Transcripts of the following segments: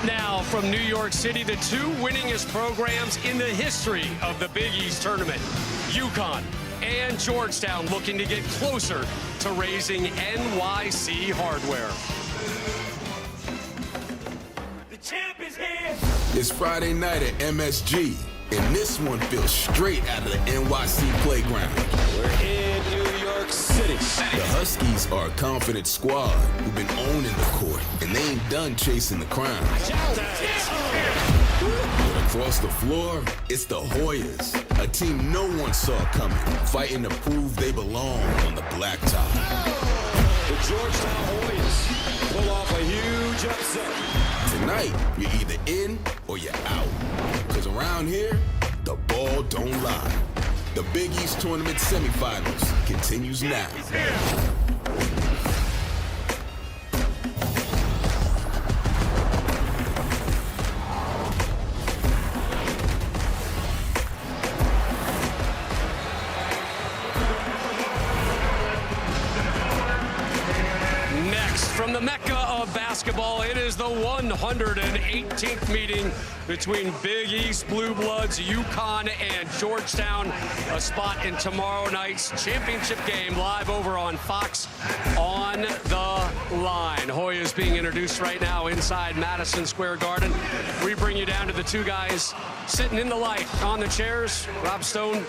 now from New York City, the two winningest programs in the history of the Big East tournament. UConn and Georgetown looking to get closer to raising NYC hardware. The champ is here. It's Friday night at MSG, and this one feels straight out of the NYC playground. We're in New York City. The Huskies are a confident squad who've been owning the court, and they ain't done chasing the crown. But across the floor, it's the Hoyas, a team no one saw coming, fighting to prove they belong on the blacktop. The Georgetown Hoyas pull off a huge upset. Tonight, you're either in or you're out. Because around here, the ball don't lie. The Big East Tournament Semifinals continues now. Next, from the Mecca of basketball, it is the 118th meeting between Big East Blue Bloods, UConn, and Georgetown. A spot in tomorrow night's championship game live over on Fox on the Line. Hoyas being introduced right now inside Madison Square Garden. We bring you down to the two guys sitting in the light on the chairs. Rob Stone,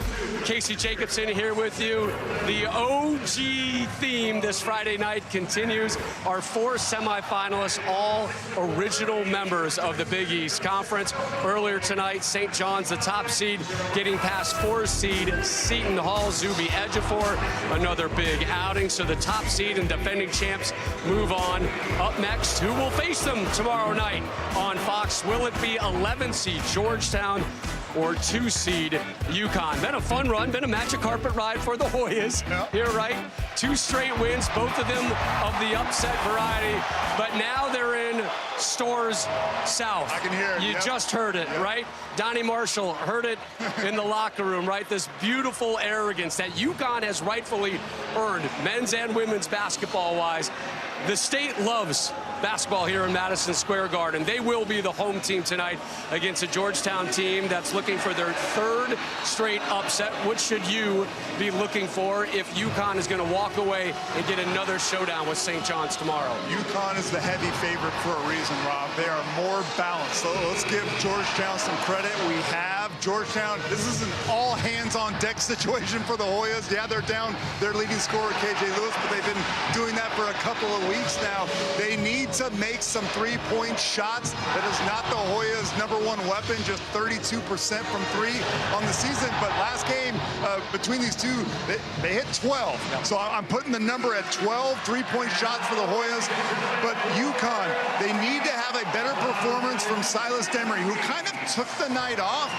Casey Jacobson here with you. The OG theme this Friday night continues. Our four semifinalists, all original members of the Big East Conference. Earlier tonight, St. John's, the top seed, getting past 4 seed Seton Hall, Zuby Ejiofor, another big outing. So the top seed and defending champs move on. Up next, who will face them tomorrow night on Fox? Will it be 11 seed Georgetown or 2 seed UConn? Been a fun run, been a magic carpet ride for the Hoyas here, right? 2 straight wins, both of them of the upset variety, but now they're in Storrs South. I can hear it. You just heard it, right? Donnie Marshall heard it in the locker room, right? This beautiful arrogance that UConn has rightfully earned, men's and women's basketball-wise. The state loves basketball here in Madison Square Garden. They will be the home team tonight against a Georgetown team that's looking for their 3rd straight upset. What should you be looking for if UConn is going to walk away and get another showdown with St. John's tomorrow? UConn is the heavy favorite for a reason, Rob. They are more balanced. So let's give Georgetown some credit. We have Georgetown. This is an all-hands-on-deck situation for the Hoyas. Yeah, they're down their leading scorer, KJ Lewis, but they've been doing that for a couple of weeks now. They need to make some three-point shots. That is not the Hoyas' #1 weapon, just 32% from 3 on the season. But last game, between these two, they hit 12. So I'm putting the number at 12 three-point shots for the Hoyas. But UConn, they need to have a better performance from Silas Demery, who kind of took the night off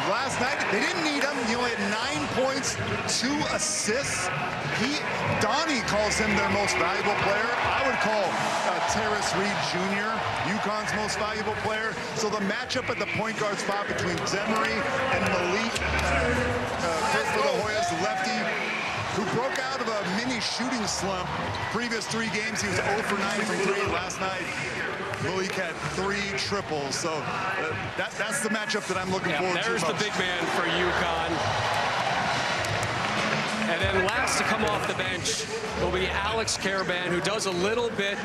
last night. They didn't need him. He only had 9 points, 2 assists. Donnie calls him their most valuable player. I would call Terrace Reed Jr. UConn's most valuable player. So the matchup at the point guard spot between Demery and Malik for the Hoyas, the lefty, who broke out of a mini shooting slump. Previous 3 games, he was 0 for 9 from 3. Last night, Malik had 3 triples. So that's the matchup that I'm looking forward to. There's the big man for UConn. And then last to come off the bench will be Alex Caravan, who does a little bit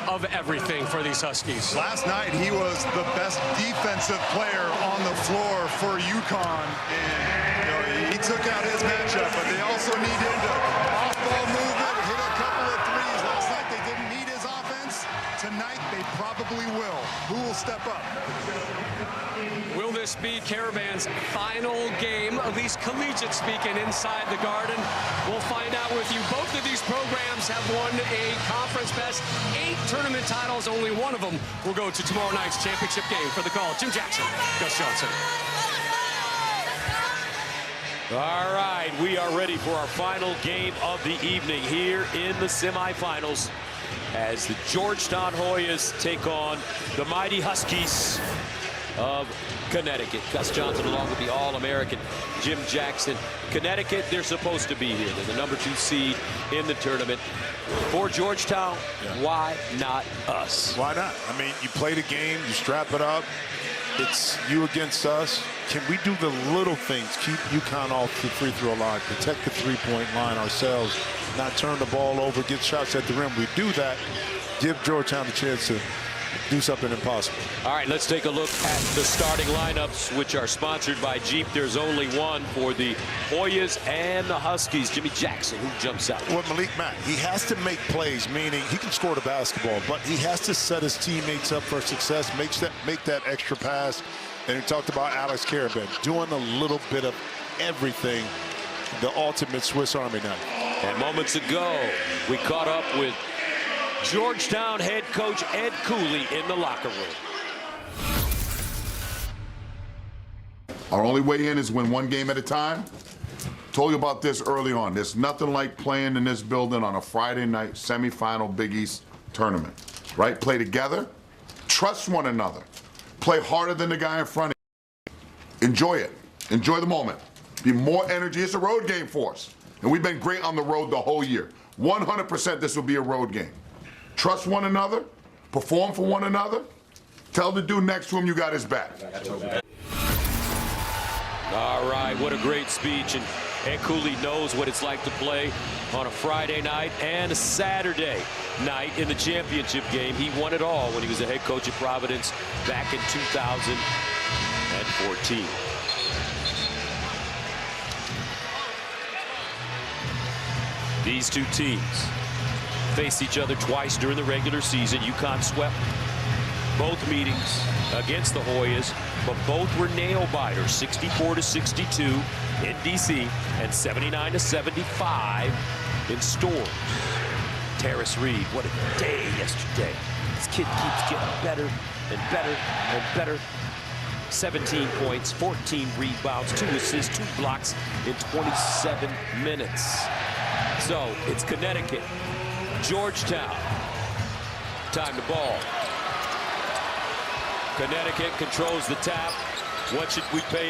of everything for these Huskies. Last night, he was the best defensive player on the floor for UConn. And he took out his matchup, but they also need him to off-ball movement, hit a couple of threes. Last night, they didn't need his offense. Tonight, they probably will. Who will step up? Will this be Caravan's final game, at least collegiate speaking, inside the Garden? We'll find out with you. Both of these programs have won a conference best 8 tournament titles. Only one of them will go to tomorrow night's championship game. For the call, Jim Jackson, Gus Johnson. All right, we are ready for our final game of the evening here in the semifinals as the Georgetown Hoyas take on the mighty Huskies of Connecticut. Gus Johnson along with the All-American Jim Jackson. Connecticut, they're supposed to be here. They're the #2 seed in the tournament. For Georgetown, why not us? Why not? I mean, you play the game, you strap it up. It's you against us. Can we do the little things? Keep UConn off the free throw line, protect the three-point line ourselves, not turn the ball over, get shots at the rim. We do that, give Georgetown a chance to do something impossible. All right, let's take a look at the starting lineups, which are sponsored by Jeep. There's only one for the Hoyas and the Huskies. Jimmy Jackson, who jumps out? Well, Malik Mack, he has to make plays, meaning he can score the basketball, but he has to set his teammates up for success, make that extra pass. And we talked about Alex Carabin doing a little bit of everything, the ultimate Swiss Army knife. And moments ago, we caught up with Georgetown head coach Ed Cooley in the locker room. Our only way in is win one game at a time. Told you about this early on. There's nothing like playing in this building on a Friday night semifinal Big East tournament, right? Play together, trust one another, play harder than the guy in front of you. Enjoy it. Enjoy the moment. Be more energy. It's a road game for us. And we've been great on the road the whole year. 100% this will be a road game. Trust one another, perform for one another, tell the dude next to him you got his back. All right, what a great speech. And Ed Cooley knows what it's like to play on a Friday night and a Saturday night in the championship game. He won it all when he was the head coach at Providence back in 2014. These two teams faced each other twice during the regular season. UConn swept both meetings against the Hoyas, but both were nail biters, 64-62 in DC and 79-75 in Storms. Terrace Reed, what a day yesterday. This kid keeps getting better and better and better. 17 points, 14 rebounds, 2 assists, 2 blocks in 27 minutes. So it's Connecticut, Georgetown. Time to ball. Connecticut controls the tap. What should we pay